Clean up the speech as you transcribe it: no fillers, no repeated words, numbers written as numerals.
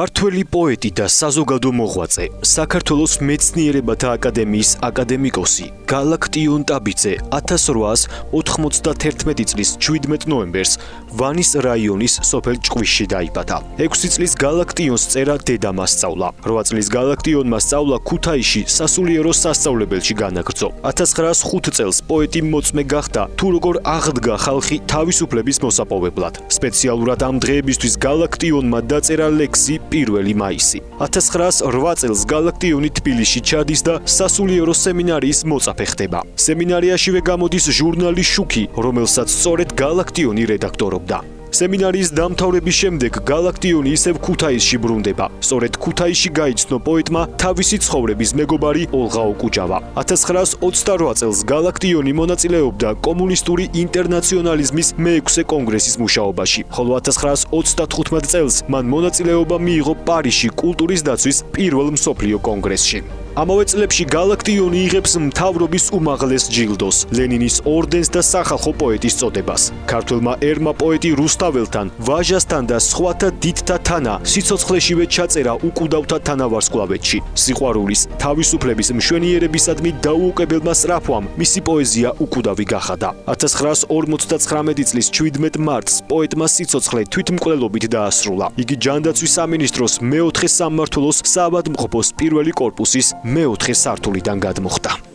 ქართველი პოეტი და საზოგადო მოღვაწე, საქართველოს მეცნიერებათა აკადემიის აკადემიკოსი გალაქტიონ ტაბიძე 1891 წლის 17 ნოემბერს ვანის რაიონის სოფელ ჭყვიშში დაიბადა. 6 წლის გალაქტიონს წერა დედამ ასწავლა. 8 წლის გალაქტიონმა სწავლა ქუთაისში სასულიერო სასწავლებელში განაგრძო. 1905 წელს პოეტი მოწმე გახდა, თუ როგორ აღდგა ხალხი თავისუფლების მოსაპოვებლად. სპეციალურად ამ დღეებისთვის გალაქტიონმა დაწერა ლექსი 1 მაისი. 1908 წელს გალაქტიონი თბილისში ჩადის და სასულიერო სემინარიის მოწაფე ხდება. სემინარიაშივე გამოდის ჟურნალი შუქი, რომელსაც სწორედ გალაქტიონი რედაქტორობდა. სემინარიის დამთავრების შემდეგ გალაქტიონი ისევ ქუთაისში ბრუნდება. სწორედ ქუთაისში გაიცნო პოეტმა თავისი ცხოვრების მეგობარი ოლღა ოკუჯავა. 1928 წელს გალაქტიონი მონაწილეობდა კომუნისტური ინტერნაციონალიზმის მე-6 კონგრესის მუშაობაში, ხოლო 1935 წელს მან მონაწილეობა მიიღო პარიზში კულტურის დაცვის პირველ მსოფლიო კონგრესში. ამავე წლებში გალაქტიონი იღებს მთავრობის უმაღლეს ჯილდოს, ლენინის ორდენს და სახალხო პოეტის წოდებას. ქართველმა ერმა პოეტი რუსთაველთან, ვაჟასთან და სხვათა დიდთა თანა სიცოცხლეშივე ჩაწერა უკვდავთა თანავარსკვლავედში. სიყვარულის, თავისუფლების მშვენიერებისადმი დაუუკებელმა სწრაფვამ მისი პოეზია უკვდავი გახადა. 1959 წლის 17 მარტს პოეტმა სიცოცხლე თვითმკვლელობით დაასრულა. იგი ჯანდაცვის სამინისტროს მე-4 სამმართველოს საავადმყოფოს პირველი კორპუსის მე-4 სართულიდან გადმოხდა.